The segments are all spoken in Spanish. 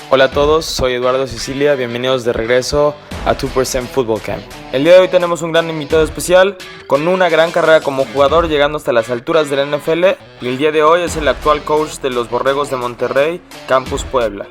Hola a todos, soy Eduardo Sicilia, bienvenidos de regreso a 2% Football Camp. El día de hoy tenemos un gran invitado especial con una gran carrera como jugador llegando hasta las alturas de la NFL y el día de hoy es el actual coach de los Borregos de Monterrey, Campus Puebla.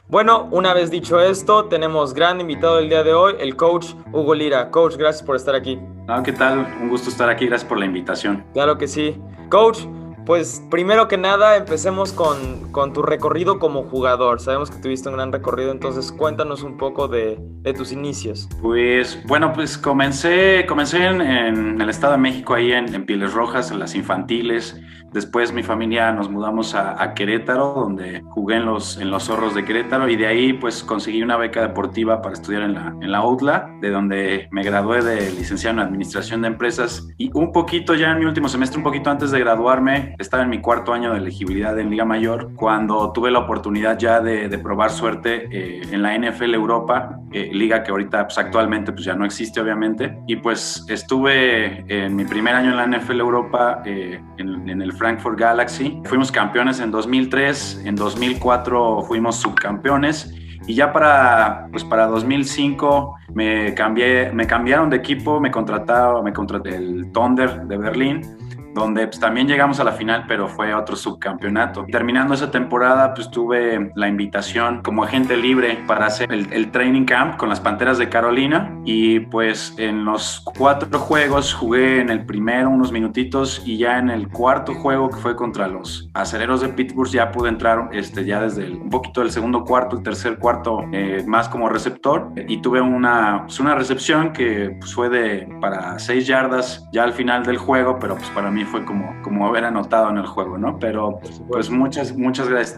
Bueno, una vez dicho esto, tenemos gran invitado el día de hoy, el coach Hugo Lira. Coach, gracias por estar aquí. ¿Qué tal? Un gusto estar aquí, gracias por la invitación. Claro que sí. Coach, pues primero que nada empecemos con tu recorrido como jugador. Sabemos que tuviste un gran recorrido, entonces cuéntanos un poco de tus inicios. Pues bueno, comencé en el Estado de México, ahí en Pieles Rojas, en las infantiles. Después mi familia nos mudamos a Querétaro, donde jugué en los Zorros de Querétaro, y de ahí pues conseguí una beca deportiva para estudiar en la UTLA, de donde me gradué de licenciado en Administración de Empresas, y un poquito ya en mi último semestre, un poquito antes de graduarme, estaba en mi cuarto año de elegibilidad en Liga Mayor, cuando tuve la oportunidad ya de probar suerte en la NFL Europa, liga que ahorita pues actualmente pues ya no existe obviamente, y pues estuve en mi primer año en la NFL Europa en el Frankfurt Galaxy. Fuimos campeones en 2003, en 2004 fuimos subcampeones, y ya para 2005 me cambiaron de equipo, me contraté el Thunder de Berlín, donde pues también llegamos a la final, pero fue otro subcampeonato. Terminando esa temporada, pues tuve la invitación como agente libre para hacer el training camp con las Panteras de Carolina, y pues en los 4 juegos jugué en el primero unos minutitos, y ya en el cuarto juego, que fue contra los Acereros de Pittsburgh, ya pude entrar ya desde un poquito del segundo cuarto, el tercer cuarto, más como receptor, y tuve una recepción que pues fue para 6 yardas ya al final del juego, pero pues para mí fue como haber anotado en el juego, ¿no? Pero pues muchas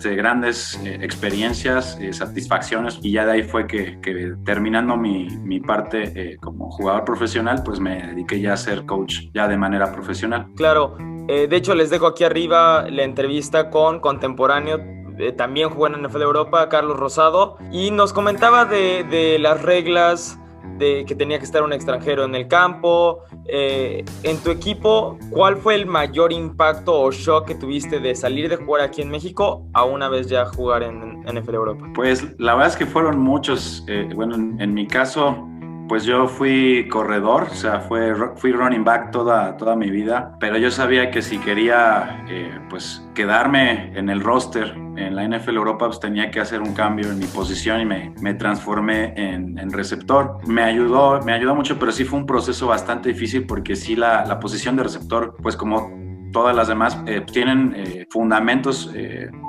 grandes experiencias, satisfacciones, y ya de ahí fue que terminando mi parte como jugador profesional, pues me dediqué ya a ser coach ya de manera profesional. Claro, de hecho les dejo aquí arriba la entrevista con contemporáneo, también jugó en NFL Europa, Carlos Rosado, y nos comentaba de las reglas, de que tenía que estar un extranjero en el campo. En tu equipo, ¿cuál fue el mayor impacto o shock que tuviste de salir de jugar aquí en México a una vez ya jugar en NFL Europa? Pues la verdad es que fueron muchos. Bueno, en mi caso, pues yo fui corredor, o sea, fui running back toda mi vida, pero yo sabía que si quería pues quedarme en el roster en la NFL Europa, pues tenía que hacer un cambio en mi posición, y me transformé en receptor. Me ayudó mucho, pero sí fue un proceso bastante difícil, porque sí la posición de receptor, pues como todas las demás, tienen fundamentos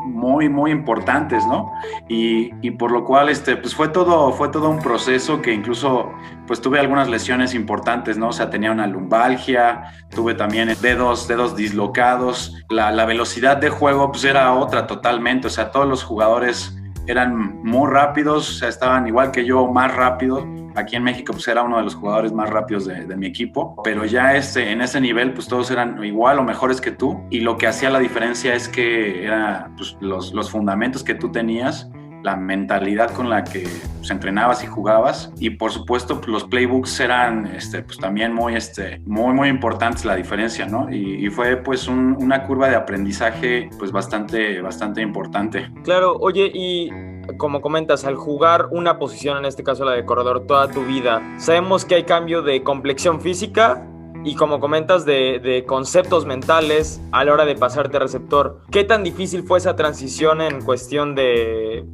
muy, muy importantes, ¿no? Y por lo cual pues fue todo un proceso, que incluso pues tuve algunas lesiones importantes, ¿no? O sea, tenía una lumbalgia, tuve también dedos dislocados, la velocidad de juego pues era otra totalmente, o sea, todos los jugadores eran muy rápidos, o sea, estaban igual que yo, más rápidos. Aquí en México pues era uno de los jugadores más rápidos de mi equipo, pero ya en ese nivel pues todos eran igual o mejores que tú, y lo que hacía la diferencia es que eran pues, los fundamentos que tú tenías, la mentalidad con la que pues, entrenabas y jugabas, y por supuesto pues, los playbooks eran pues también muy importantes, la diferencia, ¿no? Y fue pues una curva de aprendizaje pues bastante importante. Claro, oye, y como comentas, al jugar una posición, en este caso la de corredor, toda tu vida, sabemos que hay cambio de complexión física y, como comentas, de conceptos mentales a la hora de pasarte a receptor. ¿Qué tan difícil fue esa transición en cuestión de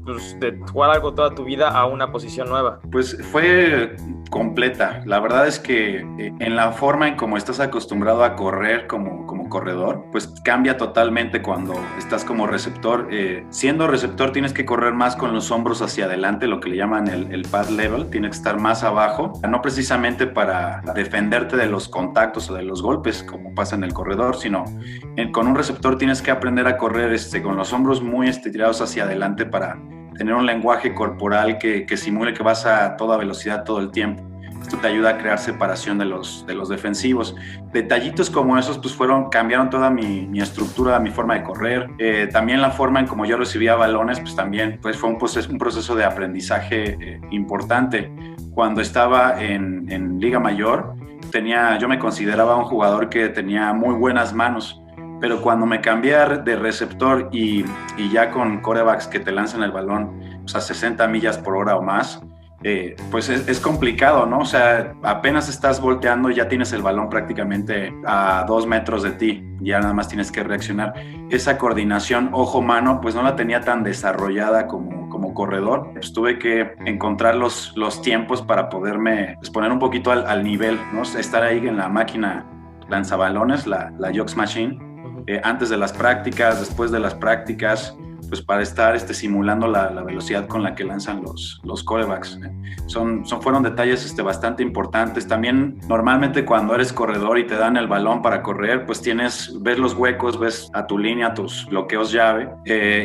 jugar algo toda tu vida a una posición nueva? Pues fue completa. La verdad es que en la forma en cómo estás acostumbrado a correr como corredor, pues cambia totalmente cuando estás como receptor. Siendo receptor tienes que correr más con los hombros hacia adelante, lo que le llaman el pad level, tienes que estar más abajo, no precisamente para defenderte de los contactos o de los golpes como pasa en el corredor, sino con un receptor tienes que aprender a correr con los hombros muy tirados hacia adelante, para tener un lenguaje corporal que simule que vas a toda velocidad todo el tiempo. Esto te ayuda a crear separación de los defensivos. Detallitos como esos pues cambiaron toda mi estructura, mi forma de correr. También la forma en como yo recibía balones, pues también pues fue un proceso de aprendizaje importante. Cuando estaba en Liga Mayor, yo me consideraba un jugador que tenía muy buenas manos. pero cuando me cambié de receptor y ya con quarterbacks que te lanzan el balón pues, a 60 millas por hora o más, pues es complicado, ¿no? O sea, apenas estás volteando y ya tienes el balón prácticamente a 2 metros de ti, ya nada más tienes que reaccionar. Esa coordinación ojo-mano, pues no la tenía tan desarrollada como corredor. Pues tuve que encontrar los tiempos para poderme pues, poner un poquito al nivel, ¿no? Estar ahí en la máquina lanzabalones, la Jux Machine, antes de las prácticas, después de las prácticas, pues para estar simulando la velocidad con la que lanzan los quarterbacks. Fueron detalles bastante importantes. También normalmente cuando eres corredor y te dan el balón para correr, pues ves los huecos, ves a tu línea, tus bloqueos llave,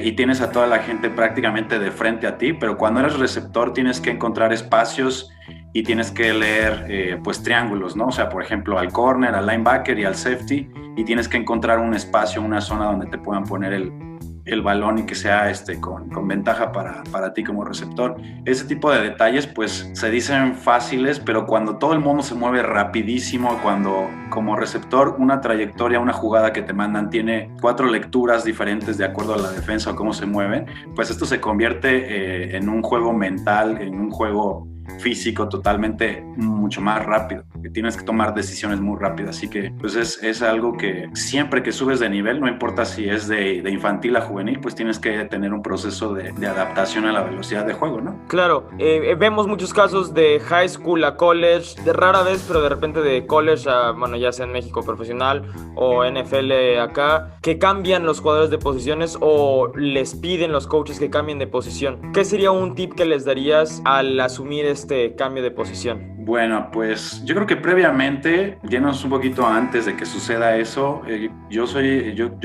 y tienes a toda la gente prácticamente de frente a ti, pero cuando eres receptor tienes que encontrar espacios y tienes que leer pues triángulos, ¿no? O sea, por ejemplo, al corner, al linebacker y al safety, y tienes que encontrar un espacio, una zona donde te puedan poner el balón y que sea con ventaja para ti como receptor. Ese tipo de detalles pues se dicen fáciles, pero cuando todo el mundo se mueve rapidísimo, cuando como receptor una trayectoria, una jugada que te mandan tiene 4 lecturas diferentes de acuerdo a la defensa o cómo se mueven, pues esto se convierte en un juego mental, en un juego físico totalmente mucho más rápido, que tienes que tomar decisiones muy rápidas, así que pues es algo que siempre que subes de nivel, no importa si es de infantil a juvenil, pues tienes que tener un proceso de adaptación a la velocidad de juego, ¿no? Claro, vemos muchos casos de high school a college, de rara vez, pero de repente de college a, bueno, ya sea en México profesional o NFL acá, que cambian los jugadores de posiciones o les piden los coaches que cambien de posición. ¿Qué sería un tip que les darías al asumir este cambio de posición? Bueno, pues yo creo que previamente, yéndonos un poquito antes de que suceda eso, yo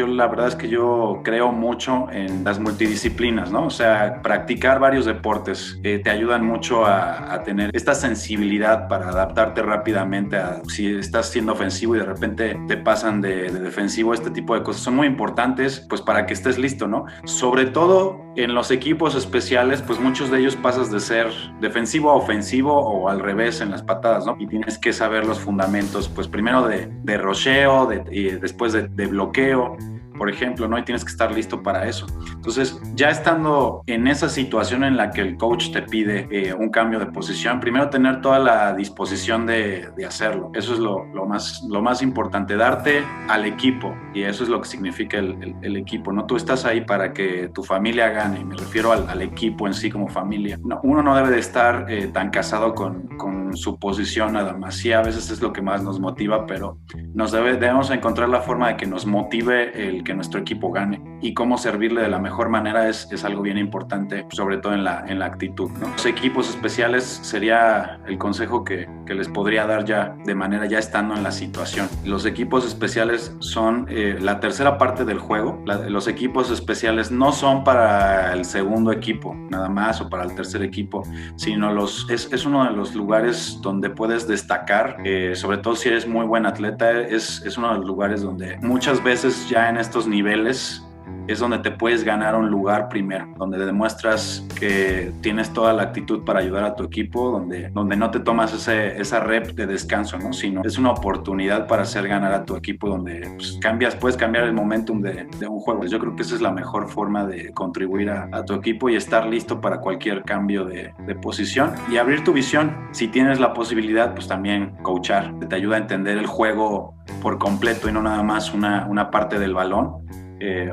la verdad es que yo creo mucho en las multidisciplinas, ¿no? O sea, practicar varios deportes te ayudan mucho a tener esta sensibilidad para adaptarte rápidamente a si estás siendo ofensivo y de repente te pasan de defensivo. Este tipo de cosas son muy importantes pues para que estés listo, ¿no? Sobre todo en los equipos especiales, pues muchos de ellos pasas de ser defensivo a ofensivo o al revés en las patadas, ¿no? Y tienes que saber los fundamentos, pues primero de rusheo y después de bloqueo, por ejemplo, ¿no? Y tienes que estar listo para eso. Entonces, ya estando en esa situación en la que el coach te pide un cambio de posición, primero tener toda la disposición de hacerlo. Eso es lo más importante, darte al equipo, y eso es lo que significa el equipo, ¿no? Tú estás ahí para que tu familia gane, me refiero al equipo en sí como familia. No, uno no debe de estar tan casado con su posición nada más. Sí, a veces es lo que más nos motiva, pero debemos encontrar la forma de que nos motive el que nuestro equipo gane, y cómo servirle de la mejor manera es algo bien importante, sobre todo en la actitud, ¿no? Los equipos especiales sería el consejo que les podría dar ya de manera ya estando en la situación. Los equipos especiales son la tercera parte del juego. Los equipos especiales no son para el segundo equipo nada más o para el tercer equipo, sino es uno de los lugares donde puedes destacar, sobre todo si eres muy buen atleta. Es uno de los lugares donde muchas veces ya en estos niveles es donde te puedes ganar un lugar primero, donde demuestras que tienes toda la actitud para ayudar a tu equipo, donde no te tomas esa rep de descanso, ¿no? Sino es una oportunidad para hacer ganar a tu equipo, donde pues, puedes cambiar el momentum de un juego. Yo creo que esa es la mejor forma de contribuir a tu equipo y estar listo para cualquier cambio de posición y abrir tu visión. Si tienes la posibilidad, pues también coachar, te ayuda a entender el juego por completo y no nada más una parte del balón.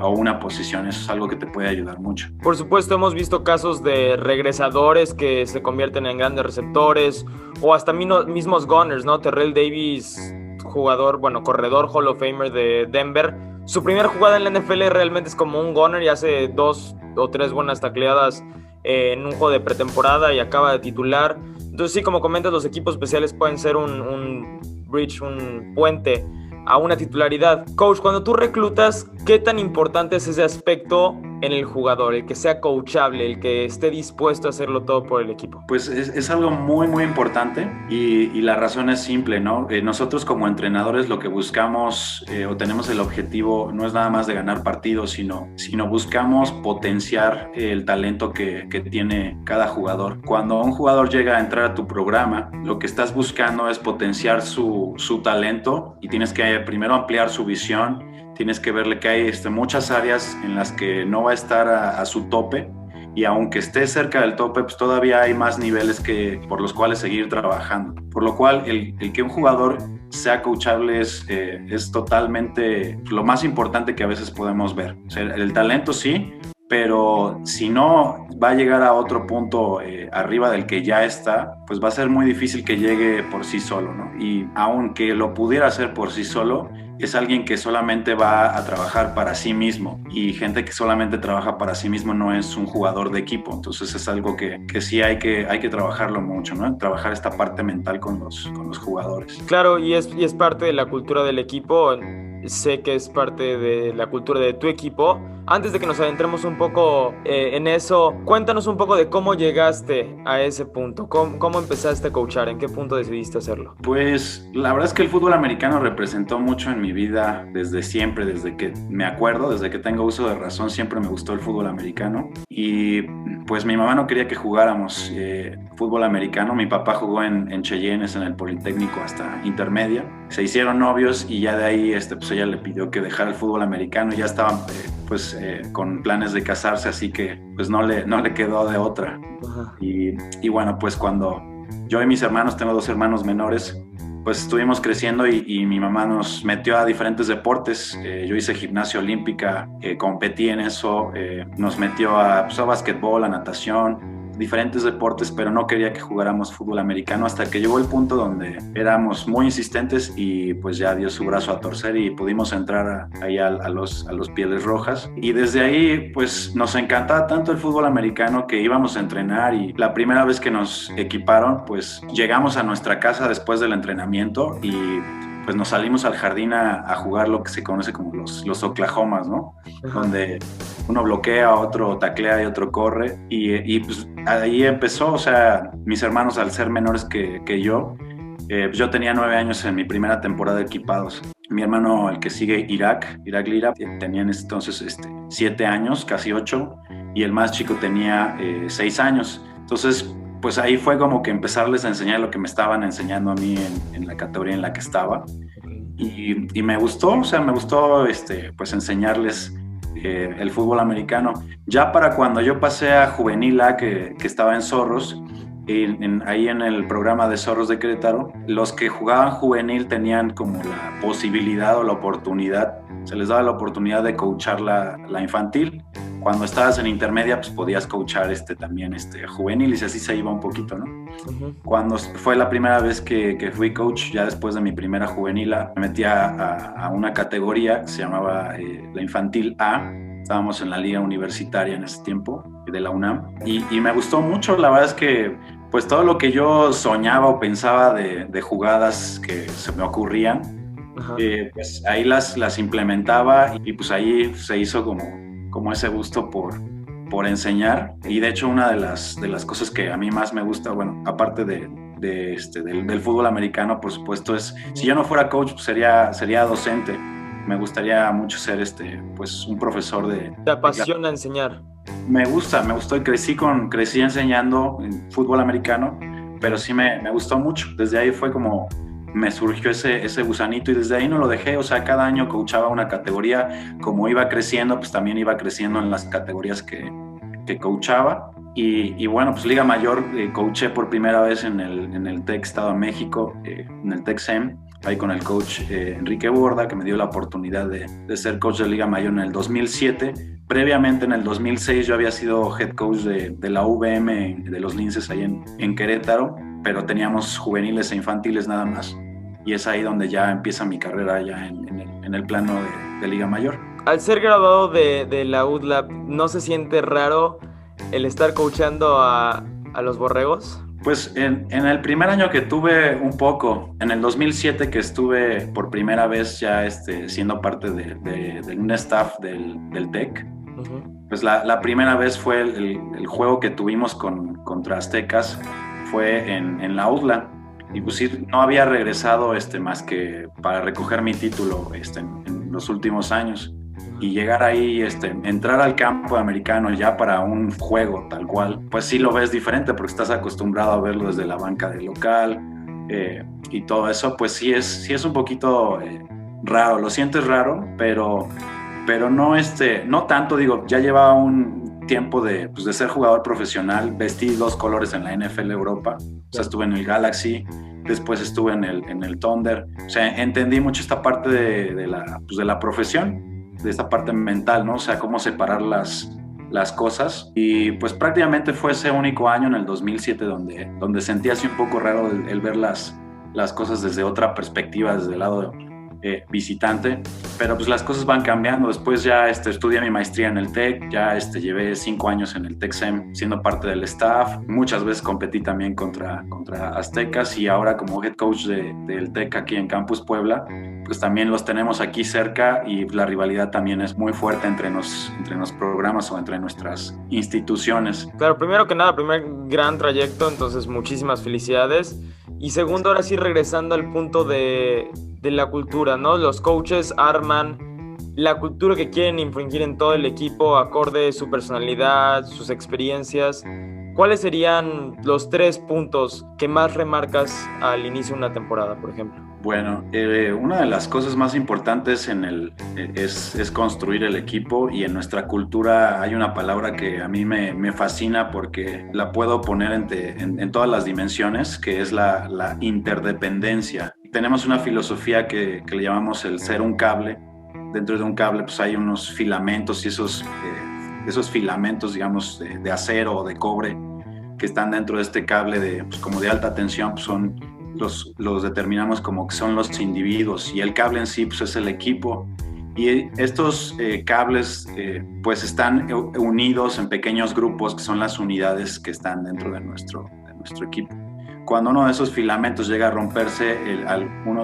O una posición. Eso es algo que te puede ayudar mucho. Por supuesto, hemos visto casos de regresadores que se convierten en grandes receptores o hasta mismos gunners, ¿no? Terrell Davis, corredor Hall of Famer de Denver. Su primera jugada en la NFL realmente es como un gunner y hace 2 o 3 buenas tacleadas en un juego de pretemporada y acaba de titular. Entonces sí, como comentas, los equipos especiales pueden ser un bridge, un puente a una titularidad. Coach, cuando tú reclutas, ¿qué tan importante es ese aspecto en el jugador? El que sea coachable, el que esté dispuesto a hacerlo todo por el equipo. Pues es algo muy, muy importante y la razón es simple, ¿no? Nosotros como entrenadores lo que buscamos o tenemos el objetivo no es nada más de ganar partidos, sino buscamos potenciar el talento que tiene cada jugador. Cuando un jugador llega a entrar a tu programa, lo que estás buscando es potenciar su talento y tienes que primero ampliar su visión. tienes que verle que hay muchas áreas en las que no va a estar a su tope, y aunque esté cerca del tope, pues todavía hay más niveles por los cuales seguir trabajando. Por lo cual, el que un jugador sea coachable es totalmente lo más importante que a veces podemos ver. O sea, el talento sí, pero si no va a llegar a otro punto arriba del que ya está, pues va a ser muy difícil que llegue por sí solo, ¿no? Y aunque lo pudiera hacer por sí solo, es alguien que solamente va a trabajar para sí mismo, y gente que solamente trabaja para sí mismo no es un jugador de equipo. Entonces es algo que sí hay que trabajarlo mucho, ¿no? Trabajar esta parte mental con los jugadores. Claro, y es parte de la cultura del equipo. Sé que es parte de la cultura de tu equipo. Antes de que nos adentremos un poco en eso, cuéntanos un poco de cómo llegaste a ese punto. ¿Cómo empezaste a coachar? ¿En qué punto decidiste hacerlo? Pues la verdad es que el fútbol americano representó mucho en mi vida desde siempre, desde que me acuerdo, desde que tengo uso de razón, siempre me gustó el fútbol americano. Y pues mi mamá no quería que jugáramos fútbol americano. Mi papá jugó en Cheyennes, en el Politécnico, hasta intermedia. Se hicieron novios y ya de ahí pues ella le pidió que dejara el fútbol americano, y ya estaban con planes de casarse, así que pues no le quedó de otra. Y bueno, pues cuando yo y mis hermanos, tengo 2 hermanos menores, pues estuvimos creciendo y mi mamá nos metió a diferentes deportes. Yo hice gimnasia olímpica, competí en eso, nos metió a básquetbol, a natación, diferentes deportes, pero no quería que jugáramos fútbol americano, hasta que llegó el punto donde éramos muy insistentes y pues ya dio su brazo a torcer y pudimos entrar ahí a los Pieles Rojas. Y desde ahí pues nos encantaba tanto el fútbol americano que íbamos a entrenar, y la primera vez que nos equiparon pues llegamos a nuestra casa después del entrenamiento y pues nos salimos al jardín a jugar lo que se conoce como los Oklahomas, ¿no? Donde uno bloquea, otro taclea y otro corre, y pues ahí empezó. O sea, mis hermanos, al ser menores que yo, yo tenía 9 años en mi primera temporada de equipados. Mi hermano, el que sigue, Irak Lira, tenía en ese entonces 7 años, casi 8, y el más chico tenía 6 años. Entonces, pues ahí fue como que empezarles a enseñar lo que me estaban enseñando a mí en la categoría en la que estaba. Y me gustó, o sea, me gustó pues enseñarles el fútbol americano. Ya para cuando yo pasé a Juvenil A, que estaba en Zorros, ahí en el programa de Zorros de Querétaro, los que jugaban juvenil tenían como la posibilidad o la oportunidad, se les daba la oportunidad de coachar la infantil. Cuando estabas en intermedia, pues podías coachar también juvenil, y así se iba un poquito, ¿no? Uh-huh. Cuando fue la primera vez que fui coach, ya después de mi primera juvenil, me metí a una categoría que se llamaba la infantil A. Estábamos en la liga universitaria en ese tiempo, de la UNAM, y me gustó mucho. La verdad es que pues todo lo que yo soñaba o pensaba de jugadas que se me ocurrían, pues ahí las implementaba, y pues ahí se hizo como ese gusto por enseñar. Y de hecho una de las cosas que a mí más me gusta, bueno, aparte del fútbol americano, por supuesto, es, si yo no fuera coach, pues sería docente. Me gustaría mucho ser pues un profesor ¿Te apasiona enseñar? Me gustó, y crecí enseñando en fútbol americano, pero sí me gustó mucho. Desde ahí fue como me surgió ese gusanito, y desde ahí no lo dejé. O sea, cada año coachaba una categoría. Como iba creciendo, pues también iba creciendo en las categorías que coachaba. Y bueno, pues Liga Mayor, coaché por primera vez en el TEC Estado de México, en el TEC SEM, ahí con el coach Enrique Borda, que me dio la oportunidad de ser coach de Liga Mayor en el 2007. Previamente, en el 2006, yo había sido head coach de la VM, de los Linces, ahí en Querétaro, pero teníamos juveniles e infantiles nada más. Y es ahí donde ya empieza mi carrera ya en el plano de Liga Mayor. Al ser graduado de la UDLAP, ¿no se siente raro el estar coachando a los borregos? Pues en el primer año que tuve un poco, en el 2007 que estuve por primera vez ya siendo parte de un staff del TEC, uh-huh. Pues la primera vez fue el juego que tuvimos contra Aztecas, fue en la UDLA, y pues sí, no había regresado más que para recoger mi título en los últimos años. Y llegar ahí, entrar al campo americano ya para un juego tal cual, pues sí lo ves diferente, porque estás acostumbrado a verlo desde la banca del local, y todo eso, pues sí es un poquito raro, lo sientes raro, pero no, no tanto, digo, ya llevaba un tiempo de ser jugador profesional, vestí 2 colores en la NFL Europa, o sea, estuve en el Galaxy, después estuve en el Thunder, o sea, entendí mucho esta parte de la profesión, de esta parte mental, ¿no? O sea, cómo separar las cosas, y pues prácticamente fue ese único año, en el 2007, donde sentí así un poco raro el ver las cosas desde otra perspectiva, desde el lado visitante, pero pues las cosas van cambiando. Después ya estudié mi maestría en el TEC, ya llevé 5 años en el TECSEM siendo parte del staff, muchas veces competí también contra Aztecas, y ahora como head coach del TEC aquí en Campus Puebla, pues también los tenemos aquí cerca, y la rivalidad también es muy fuerte entre los programas o entre nuestras instituciones. Claro, primero que nada, primer gran trayecto, entonces muchísimas felicidades. Y segundo, ahora sí, regresando al punto de la cultura, ¿no? Los coaches arman la cultura que quieren infringir en todo el equipo, acorde a su personalidad, sus experiencias. ¿Cuáles serían los 3 puntos que más remarcas al inicio de una temporada, por ejemplo? Bueno, una de las cosas más importantes es construir el equipo, y en nuestra cultura hay una palabra que a mí me fascina porque la puedo poner en todas las dimensiones, que es la interdependencia. Tenemos una filosofía que le llamamos el ser un cable. Dentro de un cable pues hay unos filamentos, y esos filamentos, digamos, de acero o de cobre que están dentro de este cable como de alta tensión, pues los determinamos como que son los individuos, y el cable en sí pues es el equipo, y estos cables pues están unidos en pequeños grupos que son las unidades que están dentro de nuestro equipo. Cuando uno de esos filamentos llega a romperse,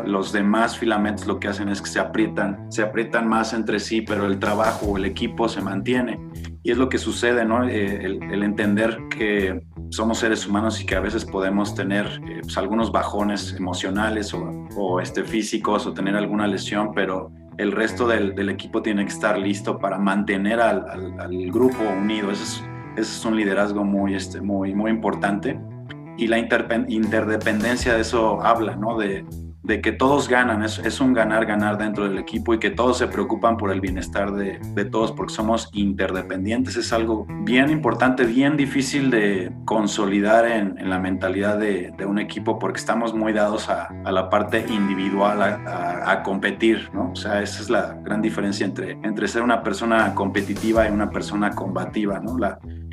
los demás filamentos lo que hacen es que se aprietan más entre sí, pero el trabajo o el equipo se mantiene. Y es lo que sucede, ¿no? El entender que somos seres humanos y que a veces podemos tener pues algunos bajones emocionales o físicos, o tener alguna lesión, pero el resto del equipo tiene que estar listo para mantener al grupo unido. Ese es un liderazgo muy importante. Y la interdependencia de eso habla, ¿no? De que todos ganan, es un ganar dentro del equipo, y que todos se preocupan por el bienestar de todos, porque somos interdependientes. Es algo bien importante, bien difícil de consolidar en la mentalidad de un equipo, porque estamos muy dados a la parte individual, a competir, ¿no? O sea, esa es la gran diferencia entre ser una persona competitiva y una persona combativa, ¿no?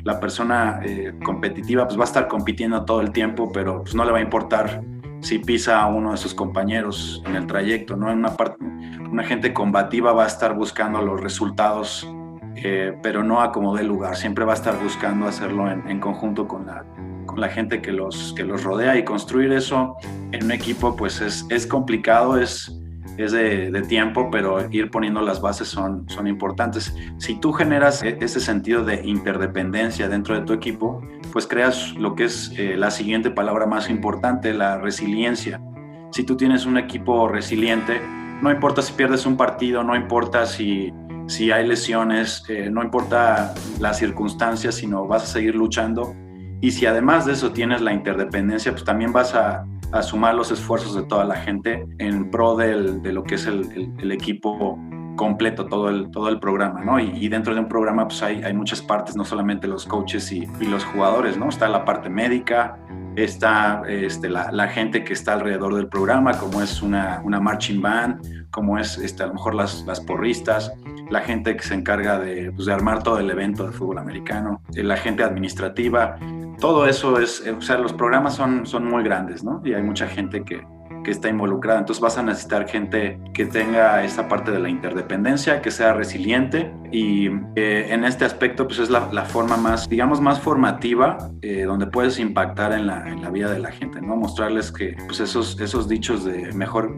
La persona competitiva pues va a estar compitiendo todo el tiempo, pero pues no le va a importar si pisa a uno de sus compañeros en el trayecto, ¿no? Una gente combativa va a estar buscando los resultados, pero no a como dé lugar. Siempre va a estar buscando hacerlo en conjunto con la gente que los rodea, y construir eso en un equipo pues es complicado, es de tiempo, pero ir poniendo las bases son importantes. Si tú generas ese sentido de interdependencia dentro de tu equipo, pues creas lo que es la siguiente palabra más importante, la resiliencia. Si tú tienes un equipo resiliente, no importa si pierdes un partido, no importa si hay lesiones, no importa las circunstancias, sino vas a seguir luchando. Y si además de eso tienes la interdependencia, pues también vas a sumar los esfuerzos de toda la gente en pro de lo que es el equipo completo, todo el programa, ¿no? Y dentro de un programa pues hay muchas partes, no solamente los coaches y los jugadores, ¿no? Está la parte médica, está la gente que está alrededor del programa, como es una marching band, como es a lo mejor las porristas, la gente que se encarga de armar todo el evento de fútbol americano, la gente administrativa. Todo eso o sea, los programas son muy grandes, ¿no? Y hay mucha gente que está involucrada. Entonces vas a necesitar gente que tenga esa parte de la interdependencia, que sea resiliente, y en este aspecto pues es la forma más, digamos, más formativa, donde puedes impactar en la vida de la gente, ¿no? Mostrarles que pues esos dichos de mejor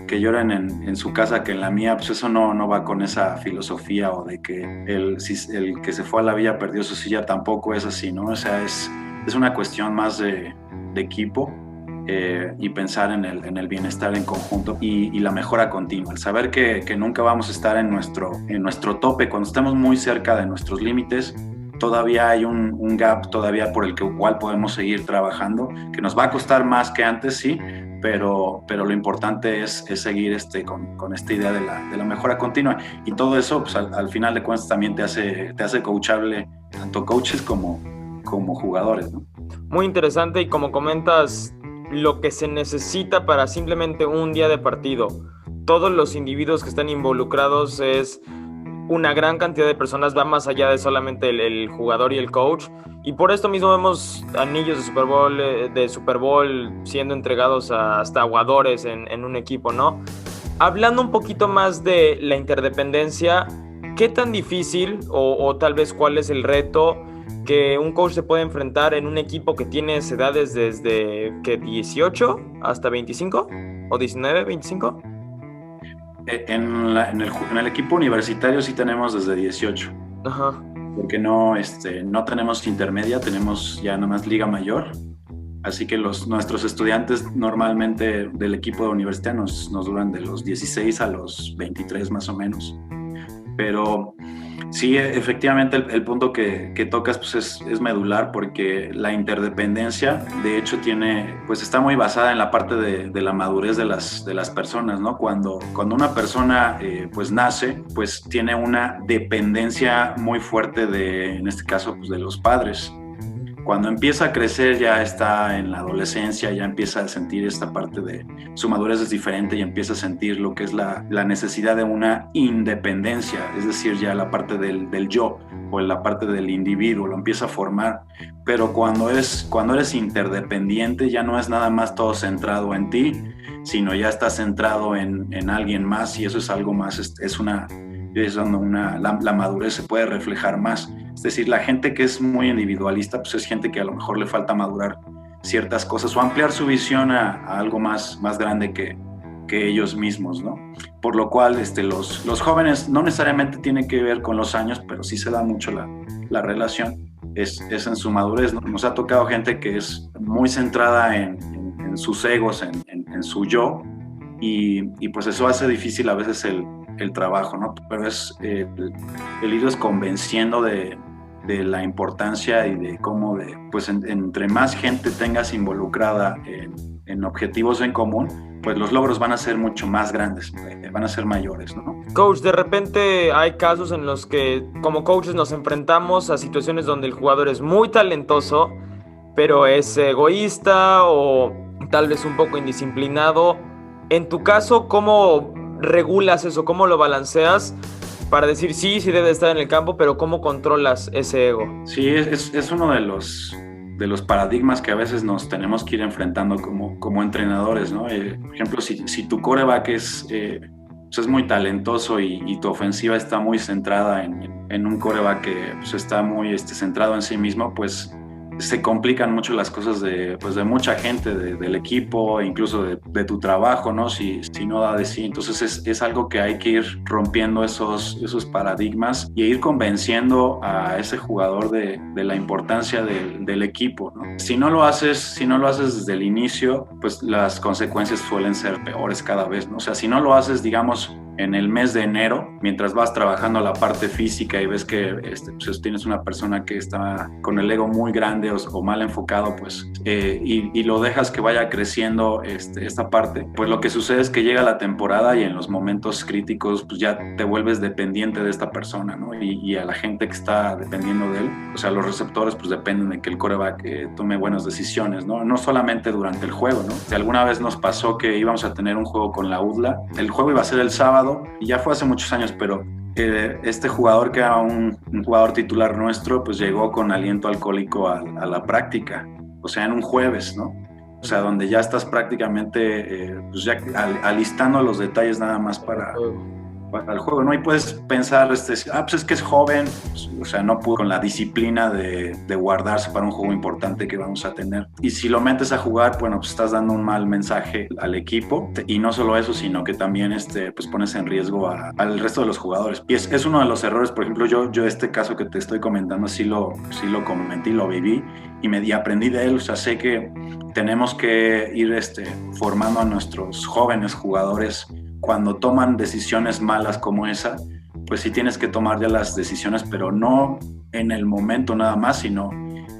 que lloren en su casa que en la mía, pues eso no va con esa filosofía, o de que el que se fue a la villa perdió su silla, tampoco es así, ¿no? O sea, es una cuestión más de equipo, y pensar en el bienestar en conjunto y la mejora continua, el saber que nunca vamos a estar en nuestro tope. Cuando estamos muy cerca de nuestros límites, todavía hay un gap todavía por el cual podemos seguir trabajando, que nos va a costar más que antes, sí, pero lo importante es seguir con esta idea de la mejora continua, y todo eso pues, al final de cuentas también te hace coachable, tanto coaches como jugadores, ¿no? Muy interesante, y como comentas, lo que se necesita para simplemente un día de partido, todos los individuos que están involucrados, es una gran cantidad de personas, va más allá de solamente el jugador y el coach, y por esto mismo vemos anillos de Super Bowl siendo entregados hasta aguadores en un equipo, ¿no? Hablando un poquito más de la interdependencia, ¿qué tan difícil o tal vez cuál es el reto que un coach se puede enfrentar en un equipo que tiene edades desde 18 hasta 25 o 19, 25? En el equipo universitario sí tenemos desde 18. Ajá. Porque no tenemos intermedia, tenemos ya nada más liga mayor. Así que nuestros estudiantes normalmente del equipo de universidad nos duran de los 16 a los 23 más o menos. Pero sí, efectivamente el punto que tocas pues es medular, porque la interdependencia de hecho pues está muy basada en la parte de la madurez de las personas, ¿no? Cuando una persona pues nace, pues tiene una dependencia muy fuerte en este caso pues de los padres. Cuando empieza a crecer, ya está en la adolescencia, ya empieza a sentir esta parte de su madurez es diferente, y empieza a sentir lo que es la necesidad de una independencia, es decir, ya la parte del yo o la parte del individuo lo empieza a formar. Pero cuando eres interdependiente, ya no es nada más todo centrado en ti, sino ya está centrado en alguien más, y eso es algo más, es donde la madurez se puede reflejar más. Es decir, la gente que es muy individualista, pues es gente que a lo mejor le falta madurar ciertas cosas o ampliar su visión a algo más grande que ellos mismos, ¿no? Por lo cual los jóvenes no necesariamente tienen que ver con los años, pero sí se da mucho la relación, es en su madurez, ¿no? Nos ha tocado gente que es muy centrada en sus egos, en su yo, y pues eso hace difícil a veces el trabajo, ¿no? Pero es el irlos convenciendo de la importancia y de cómo pues entre más gente tengas involucrada en objetivos en común, pues los logros van a ser mucho más grandes, van a ser mayores, ¿no? Coach, de repente hay casos en los que como coaches nos enfrentamos a situaciones donde el jugador es muy talentoso, pero es egoísta o tal vez un poco indisciplinado. En tu caso, ¿cómo regulas eso? ¿Cómo lo balanceas para decir sí debe estar en el campo, pero cómo controlas ese ego? Sí, es uno de los paradigmas que a veces nos tenemos que ir enfrentando como entrenadores, ¿no? Por ejemplo, si tu quarterback es muy talentoso y tu ofensiva está muy centrada en un quarterback que pues, está muy centrado en sí mismo, pues se complican mucho las cosas de mucha gente del equipo, incluso de tu trabajo, ¿no? Si no da de sí. Entonces es algo que hay que ir rompiendo esos paradigmas y ir convenciendo a ese jugador de la importancia del equipo, ¿no? Si no lo haces desde el inicio, pues las consecuencias suelen ser peores cada vez, ¿no? O sea, si no lo haces, digamos, en el mes de enero, mientras vas trabajando la parte física y ves que pues tienes una persona que está con el ego muy grande o mal enfocado, pues, y lo dejas que vaya creciendo esta parte, pues lo que sucede es que llega la temporada y en los momentos críticos, pues ya te vuelves dependiente de esta persona, ¿no? Y a la gente que está dependiendo de él, o sea, los receptores, pues dependen de que el quarterback tome buenas decisiones, ¿no? No solamente durante el juego, ¿no? Si alguna vez nos pasó que íbamos a tener un juego con la UDLA, el juego iba a ser el sábado, y ya fue hace muchos años, pero este jugador, que era un jugador titular nuestro, pues llegó con aliento alcohólico a la práctica, o sea, en un jueves, ¿no? O sea, donde ya estás prácticamente pues ya alistando los detalles nada más para el juego, ¿no? Y puedes pensar, pues es que es joven, pues, o sea, no pudo con la disciplina de guardarse para un juego importante que vamos a tener. Y si lo metes a jugar, bueno, pues estás dando un mal mensaje al equipo, y no solo eso, sino que también pues pones en riesgo al resto de los jugadores. Y es uno de los errores. Por ejemplo, yo este caso que te estoy comentando sí lo comenté, lo viví y aprendí de él. O sea, sé que tenemos que ir formando a nuestros jóvenes jugadores cuando toman decisiones malas como esa, pues sí tienes que tomar ya las decisiones, pero no en el momento nada más, sino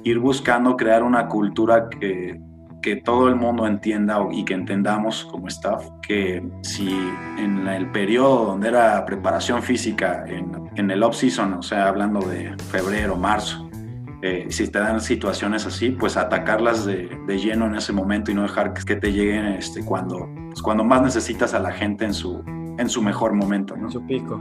ir buscando crear una cultura que todo el mundo entienda y que entendamos como staff, que si en el periodo donde era preparación física, en el off-season, o sea, hablando de febrero, marzo, si te dan situaciones así, pues atacarlas de lleno en ese momento y no dejar que te lleguen cuando más necesitas a la gente en su mejor momento, ¿no? En su pico.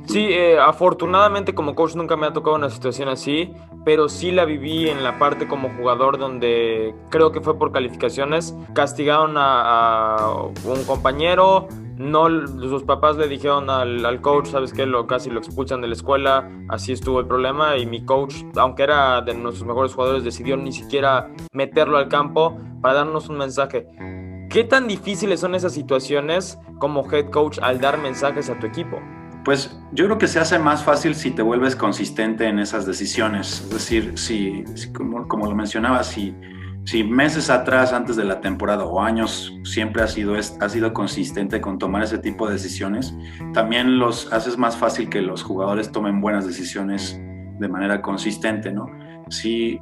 Sí, afortunadamente como coach nunca me ha tocado una situación así, pero sí la viví en la parte como jugador donde creo que fue por calificaciones, castigaron a un compañero, no, sus papás le dijeron al coach, ¿sabes qué? Casi lo expulsan de la escuela, así estuvo el problema y mi coach, aunque era de nuestros mejores jugadores, decidió ni siquiera meterlo al campo para darnos un mensaje. ¿Qué tan difíciles son esas situaciones como head coach al dar mensajes a tu equipo? Pues yo creo que se hace más fácil si te vuelves consistente en esas decisiones. Es decir, si como lo mencionaba, si meses atrás, antes de la temporada o años, siempre has sido consistente con tomar ese tipo de decisiones, también los haces más fácil que los jugadores tomen buenas decisiones de manera consistente, ¿no? Si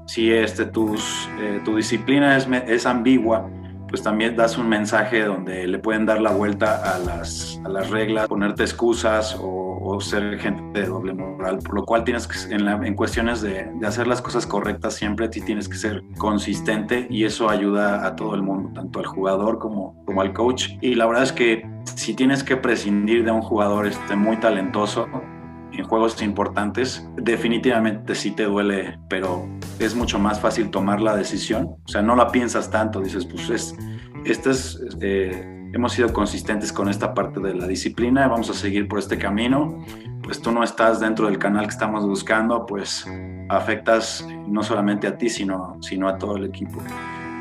tu disciplina es ambigua, pues también das un mensaje donde le pueden dar la vuelta a las reglas, ponerte excusas o ser gente de doble moral, por lo cual tienes que, en cuestiones de hacer las cosas correctas, siempre tienes que ser consistente y eso ayuda a todo el mundo, tanto al jugador como al coach. Y la verdad es que si tienes que prescindir de un jugador muy talentoso en juegos importantes, definitivamente sí te duele, pero es mucho más fácil tomar la decisión. O sea, no la piensas tanto, dices, pues hemos sido consistentes con esta parte de la disciplina, vamos a seguir por este camino, pues tú no estás dentro del canal que estamos buscando, pues afectas no solamente a ti, sino a todo el equipo.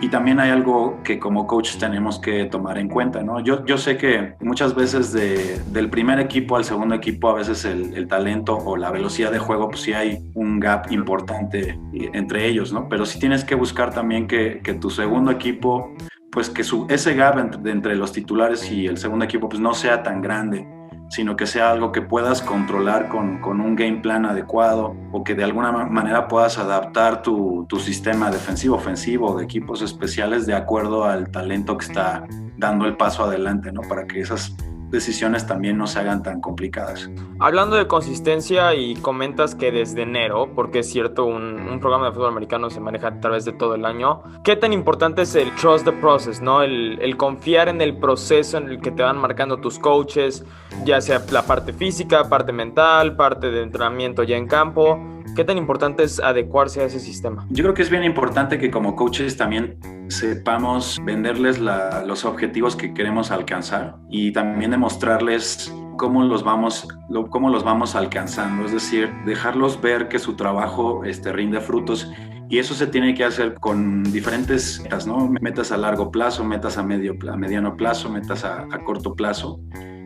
Y también hay algo que como coaches tenemos que tomar en cuenta, ¿no? Yo sé que muchas veces del primer equipo al segundo equipo, a veces el talento o la velocidad de juego, pues sí hay un gap importante entre ellos, ¿no? Pero sí tienes que buscar también que tu segundo equipo, pues que ese gap entre los titulares y el segundo equipo, pues no sea tan grande, sino que sea algo que puedas controlar con un game plan adecuado o que de alguna manera puedas adaptar tu sistema defensivo, ofensivo de equipos especiales de acuerdo al talento que está dando el paso adelante, ¿no? Para que esas decisiones también no se hagan tan complicadas. Hablando de consistencia y comentas que desde enero, porque es cierto, un programa de fútbol americano se maneja a través de todo el año, ¿qué tan importante es el trust the process, ¿no? El confiar en el proceso en el que te van marcando tus coaches, ya sea la parte física, parte mental, parte de entrenamiento ya en campo? ¿Qué tan importante es adecuarse a ese sistema? Yo creo que es bien importante que como coaches también sepamos venderles los objetivos que queremos alcanzar y también demostrarles cómo los vamos alcanzando, es decir, dejarlos ver que su trabajo rinde frutos. Y eso se tiene que hacer con diferentes metas, ¿no? Metas a largo plazo, metas a mediano plazo, metas a corto plazo.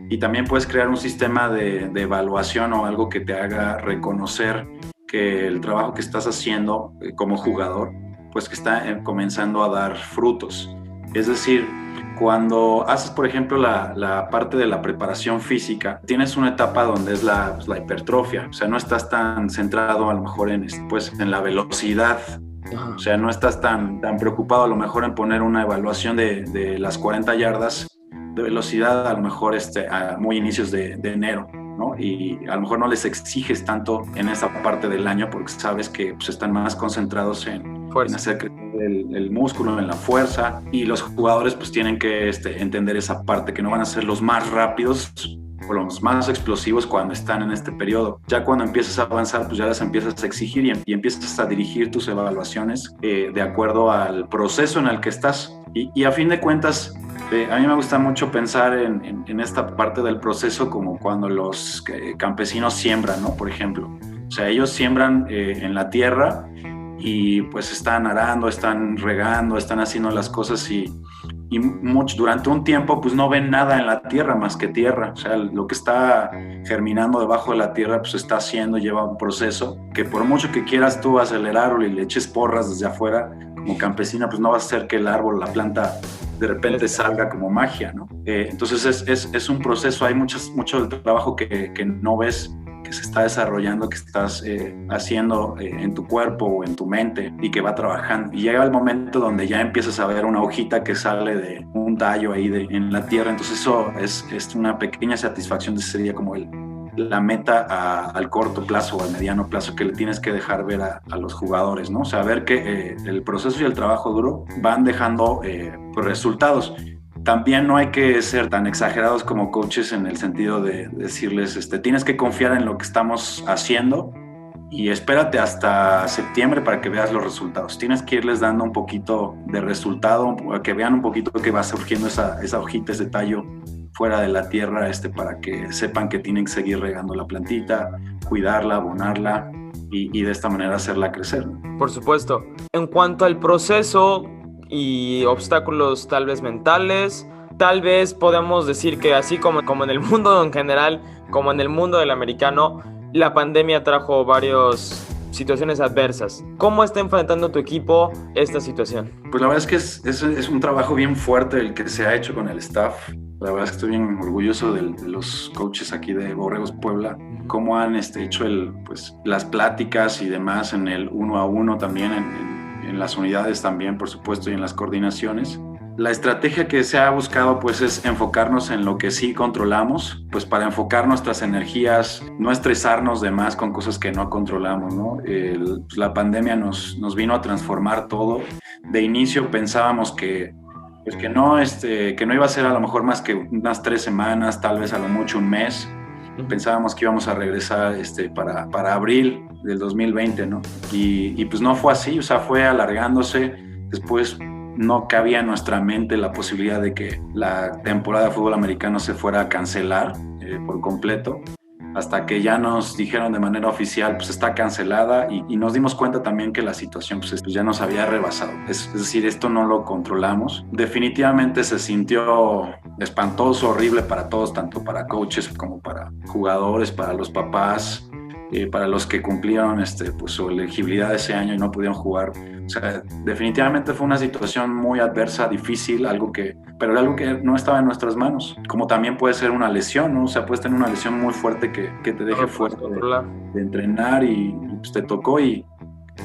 Y también puedes crear un sistema de evaluación o algo que te haga reconocer que el trabajo que estás haciendo como jugador, pues que está comenzando a dar frutos. Es decir, cuando haces, por ejemplo, la parte de la preparación física, tienes una etapa donde es la hipertrofia, o sea, no estás tan centrado a lo mejor en la velocidad, o sea, no estás tan preocupado a lo mejor en poner una evaluación de las 40 yardas de velocidad, a lo mejor a muy inicios de enero, ¿no? Y a lo mejor no les exiges tanto en esa parte del año porque sabes que pues, están más concentrados en hacer crecer el músculo, en la fuerza, y los jugadores pues tienen que entender esa parte, que no van a ser los más rápidos o los más explosivos cuando están en este periodo. Ya cuando empiezas a avanzar, pues ya las empiezas a exigir y empiezas a dirigir tus evaluaciones de acuerdo al proceso en el que estás. Y a fin de cuentas, a mí me gusta mucho pensar en esta parte del proceso como cuando los campesinos siembran, ¿no? Por ejemplo. O sea, ellos siembran en la tierra y pues están arando, están regando, están haciendo las cosas y durante un tiempo pues no ven nada en la tierra más que tierra. O sea, lo que está germinando debajo de la tierra pues está haciendo, lleva un proceso que por mucho que quieras tú acelerarlo y le eches porras desde afuera, como campesina pues no va a hacer que el árbol, la planta de repente salga como magia, ¿no? Entonces es un proceso, hay mucho del trabajo que no ves se está desarrollando, que estás haciendo en tu cuerpo o en tu mente y que va trabajando. Y llega el momento donde ya empiezas a ver una hojita que sale de un tallo ahí en la tierra. Entonces eso es una pequeña satisfacción, sería como la meta al corto plazo o al mediano plazo que le tienes que dejar ver a los jugadores, ¿no? O sea, ver que el proceso y el trabajo duro van dejando pues, resultados. También no hay que ser tan exagerados como coaches en el sentido de decirles, tienes que confiar en lo que estamos haciendo y espérate hasta septiembre para que veas los resultados. Tienes que irles dando un poquito de resultado, que vean un poquito que va surgiendo esa hojita, ese tallo fuera de la tierra, para que sepan que tienen que seguir regando la plantita, cuidarla, abonarla y de esta manera hacerla crecer. Por supuesto. En cuanto al proceso y obstáculos tal vez mentales, tal vez podemos decir que así como en el mundo en general, como en el mundo del americano, la pandemia trajo varias situaciones adversas. ¿Cómo está enfrentando tu equipo esta situación? Pues la verdad es que es un trabajo bien fuerte el que se ha hecho con el staff. La verdad es que estoy bien orgulloso de los coaches aquí de Borregos Puebla, cómo han hecho las pláticas y demás en el 1 a 1 también, en las unidades también, por supuesto, y en las coordinaciones. La estrategia que se ha buscado pues es enfocarnos en lo que sí controlamos, pues para enfocar nuestras energías, no estresarnos de más con cosas que no controlamos, ¿no? La pandemia nos vino a transformar todo. De inicio pensábamos que no iba a ser a lo mejor más que unas 3 semanas, tal vez a lo mucho un mes. Pensábamos que íbamos a regresar para abril del 2020, ¿no? Y pues no fue así, o sea, fue alargándose. Después no cabía en nuestra mente la posibilidad de que la temporada de fútbol americano se fuera a cancelar por completo, hasta que ya nos dijeron de manera oficial, pues está cancelada, y nos dimos cuenta también que la situación pues ya nos había rebasado. Es decir, esto no lo controlamos. Definitivamente se sintió espantoso, horrible para todos, tanto para coaches como para jugadores, para los papás, para los que cumplieron su elegibilidad ese año y no pudieron jugar. O sea, definitivamente fue una situación muy adversa, difícil, pero algo que no estaba en nuestras manos. Como también puede ser una lesión, ¿no? O sea, puedes tener una lesión muy fuerte que te deje fuera de entrenar y pues te tocó.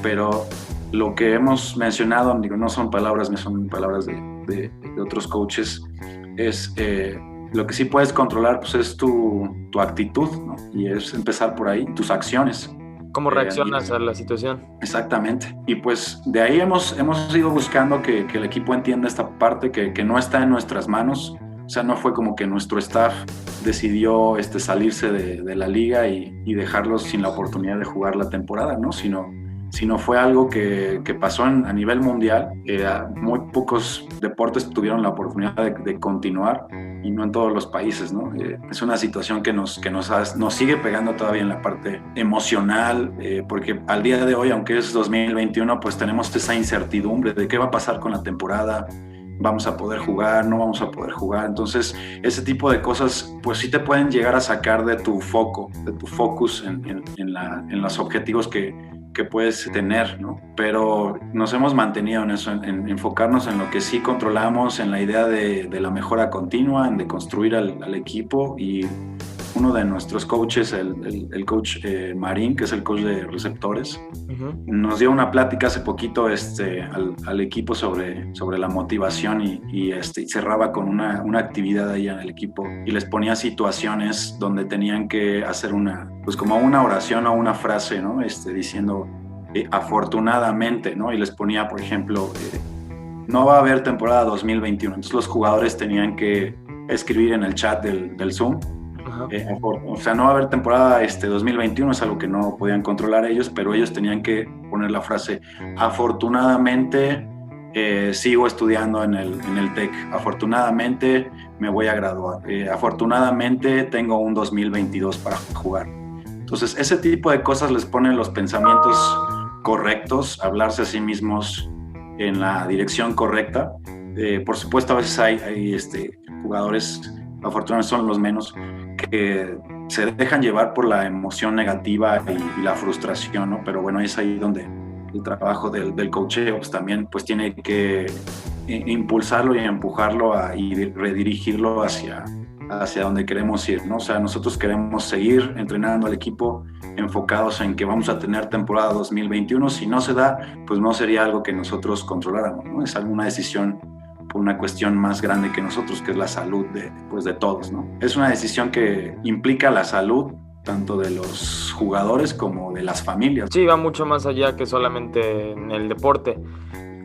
Pero lo que hemos mencionado, no son palabras, son palabras de otros coaches, es lo que sí puedes controlar pues es tu actitud, ¿no? Y es empezar por ahí, tus acciones. ¿Cómo reaccionas a la situación? Exactamente. Y pues de ahí hemos ido buscando que el equipo entienda esta parte, que no está en nuestras manos. O sea, no fue como que nuestro staff decidió salirse de la liga y dejarlos sin la oportunidad de jugar la temporada, ¿no? Sino fue algo que pasó a nivel mundial. Muy pocos deportes tuvieron la oportunidad de continuar, y no en todos los países, ¿no? Es una situación que nos sigue pegando todavía en la parte emocional, porque al día de hoy, aunque es 2021, pues tenemos esa incertidumbre de qué va a pasar con la temporada. ¿Vamos a poder jugar? ¿No vamos a poder jugar? Entonces, ese tipo de cosas, pues sí te pueden llegar a sacar de tu foco, de tu focus en los objetivos que puedes tener, ¿no? Pero nos hemos mantenido en eso, en enfocarnos en lo que sí controlamos, en la idea de la mejora continua, en de construir al equipo. Y uno de nuestros coaches, el coach Marín, que es el coach de receptores, nos dio una plática hace poquito al equipo sobre la motivación y cerraba con una actividad ahí en el equipo y les ponía situaciones donde tenían que hacer pues como una oración o una frase, ¿no? Diciendo afortunadamente, ¿no? Y les ponía, por ejemplo, no va a haber temporada 2021. Entonces los jugadores tenían que escribir en el chat del Zoom. O sea, no va a haber temporada 2021, es algo que no podían controlar ellos, pero ellos tenían que poner la frase afortunadamente sigo estudiando en el TEC, afortunadamente me voy a graduar, afortunadamente tengo un 2022 para jugar. Entonces ese tipo de cosas les ponen los pensamientos correctos, hablarse a sí mismos en la dirección correcta. Por supuesto, a veces hay jugadores, afortunadamente son los menos, que se dejan llevar por la emoción negativa y la frustración, ¿no? Pero bueno, es ahí donde el trabajo del coacheo pues también pues tiene que impulsarlo y empujarlo y redirigirlo hacia hacia donde queremos ir, ¿no? O sea, nosotros queremos seguir entrenando al equipo enfocados en que vamos a tener temporada 2021. Si no se da, pues no sería algo que nosotros controláramos, ¿no? Es alguna decisión por una cuestión más grande que nosotros, que es la salud de todos, ¿no? Es una decisión que implica la salud tanto de los jugadores como de las familias. Sí, va mucho más allá que solamente en el deporte.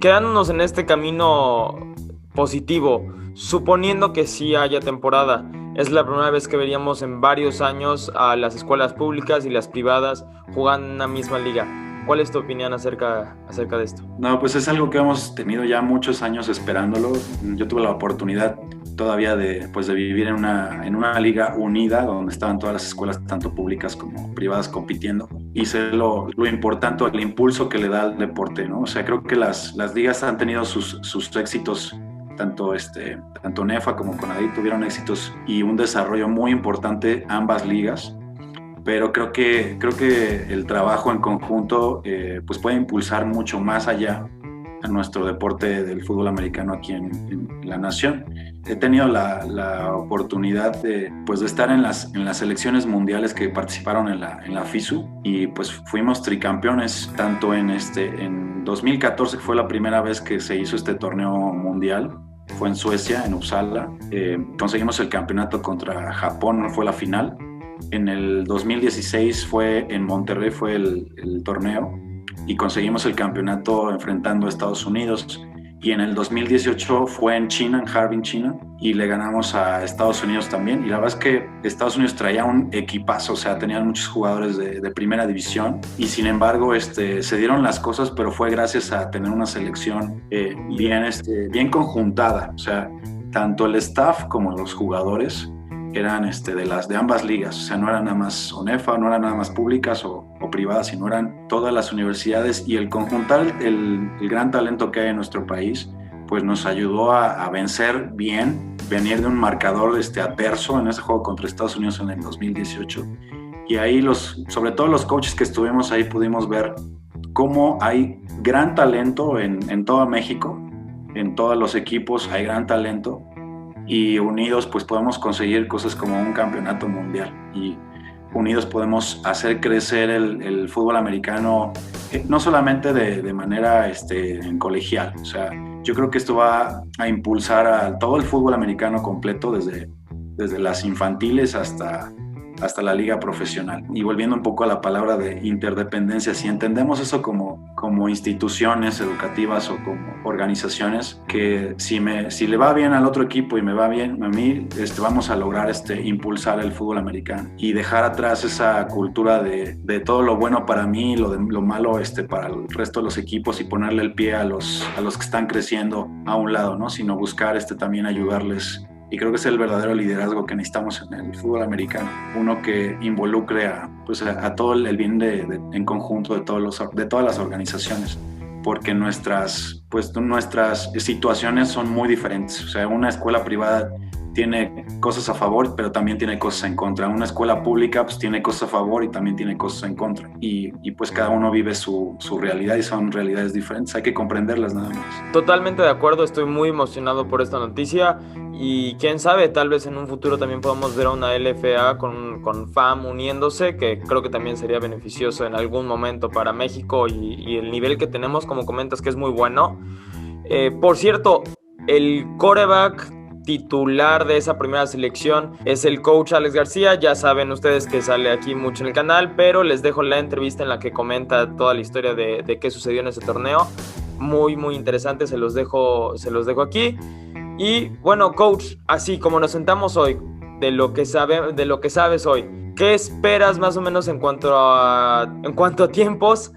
Quedándonos en este camino positivo, suponiendo que sí haya temporada, es la primera vez que veríamos en varios años a las escuelas públicas y las privadas jugando en una misma liga. ¿Cuál es tu opinión acerca de esto? No, pues es algo que hemos tenido ya muchos años esperándolo. Yo tuve la oportunidad todavía de vivir en una liga unida donde estaban todas las escuelas, tanto públicas como privadas, compitiendo, y sé lo importante, el impulso que le da al deporte, ¿no? O sea, creo que las ligas han tenido sus éxitos, tanto NEFA como CONADE tuvieron éxitos y un desarrollo muy importante ambas ligas, pero creo que el trabajo en conjunto pues puede impulsar mucho más allá a nuestro deporte del fútbol americano aquí en la nación. He tenido la oportunidad de estar en las selecciones mundiales que participaron en la FISU, y pues fuimos tricampeones tanto en 2014, que fue la primera vez que se hizo este torneo mundial. Fue en Suecia, en Uppsala. Conseguimos el campeonato contra Japón, no fue la final. En el 2016 fue en Monterrey, fue el torneo, y conseguimos el campeonato enfrentando a Estados Unidos. Y en el 2018 fue en China, en Harbin, China, y le ganamos a Estados Unidos también. Y la verdad es que Estados Unidos traía un equipazo, o sea, tenían muchos jugadores de primera división, y sin embargo se dieron las cosas, pero fue gracias a tener una selección bien conjuntada. O sea, tanto el staff como los jugadores eran de ambas ligas, o sea, no eran nada más ONEFA, no eran nada más públicas o privadas, sino eran todas las universidades, y el conjuntar el gran talento que hay en nuestro país, pues nos ayudó a vencer bien, venir de un marcador adverso en ese juego contra Estados Unidos en el 2018, y ahí sobre todo los coaches que estuvimos ahí pudimos ver cómo hay gran talento en todo México, en todos los equipos hay gran talento, y unidos pues podemos conseguir cosas como un campeonato mundial, y unidos podemos hacer crecer el fútbol americano, no solamente de manera en colegial. O sea, yo creo que esto va a impulsar a todo el fútbol americano completo, desde las infantiles hasta la liga profesional. Y volviendo un poco a la palabra de interdependencia, si entendemos eso como instituciones educativas o como organizaciones, que si le va bien al otro equipo y me va bien a mí, vamos a lograr impulsar el fútbol americano y dejar atrás esa cultura de todo lo bueno para mí y lo malo para el resto de los equipos, y ponerle el pie a los que están creciendo a un lado, ¿no? Sino buscar también ayudarles. Y creo que es el verdadero liderazgo que necesitamos en el fútbol americano. Uno que involucre a todo el bien en conjunto de todas las organizaciones. Porque nuestras situaciones son muy diferentes. O sea, una escuela privada tiene cosas a favor, pero también tiene cosas en contra. Una escuela pública pues tiene cosas a favor y también tiene cosas en contra. Y pues cada uno vive su realidad, y son realidades diferentes. Hay que comprenderlas nada más. Totalmente de acuerdo, estoy muy emocionado por esta noticia, y quién sabe, tal vez en un futuro también podamos ver a una LFA con FAM uniéndose, que creo que también sería beneficioso en algún momento para México y el nivel que tenemos, como comentas, que es muy bueno. Por cierto, el quarterback titular de esa primera selección es el coach Alex García. Ya saben ustedes que sale aquí mucho en el canal, pero les dejo la entrevista en la que comenta toda la historia de qué sucedió en ese torneo. Muy, muy interesante, se los dejo aquí. Y bueno, coach, así como nos sentamos hoy, de lo que sabes hoy, ¿qué esperas más o menos en cuanto a tiempos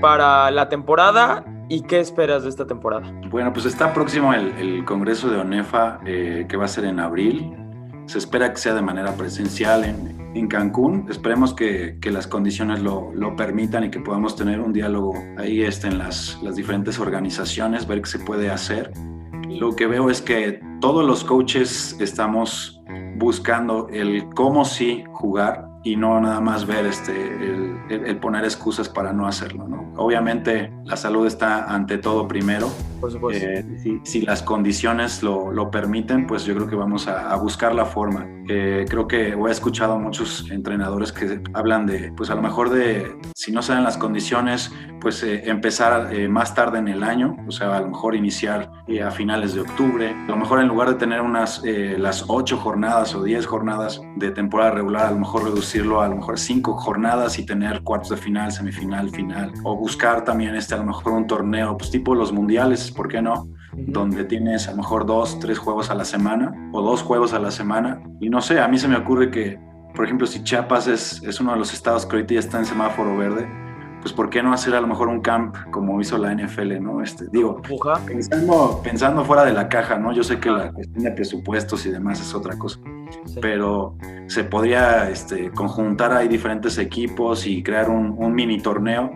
para la temporada? ¿Y qué esperas de esta temporada? Bueno, pues está próximo el Congreso de ONEFA, que va a ser en abril. Se espera que sea de manera presencial en Cancún. Esperemos que las condiciones lo permitan y que podamos tener un diálogo ahí en las diferentes organizaciones, ver qué se puede hacer. Lo que veo es que todos los coaches estamos buscando el cómo sí jugar, y no nada más ver el poner excusas para no hacerlo, ¿no? Obviamente la salud está ante todo primero. Por supuesto. Si las condiciones lo permiten, pues yo creo que vamos a buscar la forma Creo que he escuchado a muchos entrenadores que hablan de, pues a lo mejor de, si no se dan las condiciones, pues empezar más tarde en el año, o sea, a lo mejor iniciar a finales de octubre, a lo mejor en lugar de tener las 8 jornadas o 10 jornadas de temporada regular, a lo mejor reducirlo a lo mejor 5 jornadas y tener cuartos de final, semifinal, final, o buscar también a lo mejor un torneo, pues tipo los mundiales, ¿por qué no? Donde tienes a lo mejor 2, 3 juegos a la semana o 2 juegos a la semana. Y no sé, a mí se me ocurre que, por ejemplo, si Chiapas es uno de los estados que ahorita ya está en semáforo verde, pues ¿por qué no hacer a lo mejor un camp como hizo la NFL, ¿no? Digo, pensando fuera de la caja, ¿no? Yo sé que la cuestión de presupuestos y demás es otra cosa, sí, pero se podría conjuntar ahí diferentes equipos y crear un mini torneo.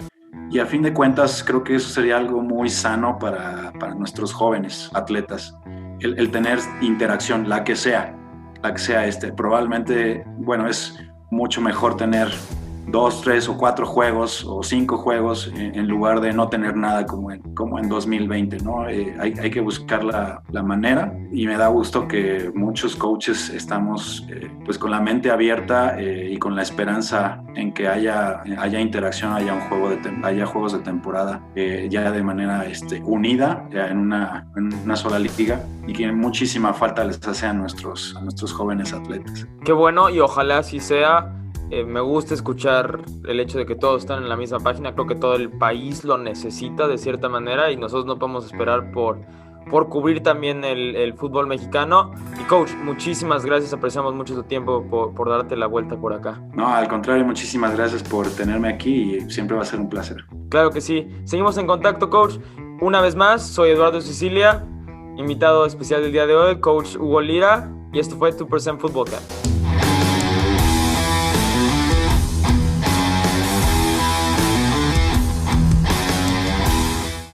Y a fin de cuentas, creo que eso sería algo muy sano para nuestros jóvenes atletas. El tener interacción, la que sea. Probablemente, bueno, es mucho mejor tener 2, 3 o 4 juegos o 5 juegos en lugar de no tener nada como en 2020, ¿no? Hay que buscar la manera, y me da gusto que muchos coaches estamos pues con la mente abierta y con la esperanza en que haya interacción, haya juegos de temporada ya de manera unida en una sola liga, y que muchísima falta les hace a nuestros jóvenes atletas. Qué bueno, y ojalá así sea. Me gusta escuchar el hecho de que todos están en la misma página. Creo que todo el país lo necesita de cierta manera, y nosotros no podemos esperar por cubrir también el fútbol mexicano. Y coach, muchísimas gracias, apreciamos mucho tu tiempo por darte la vuelta por acá. No, al contrario, muchísimas gracias por tenerme aquí, y siempre va a ser un placer. Claro que sí, seguimos en contacto, coach. Una vez más, soy Eduardo Sicilia, invitado especial del día de hoy, coach Hugo Lira, y esto fue 2% Football Camp.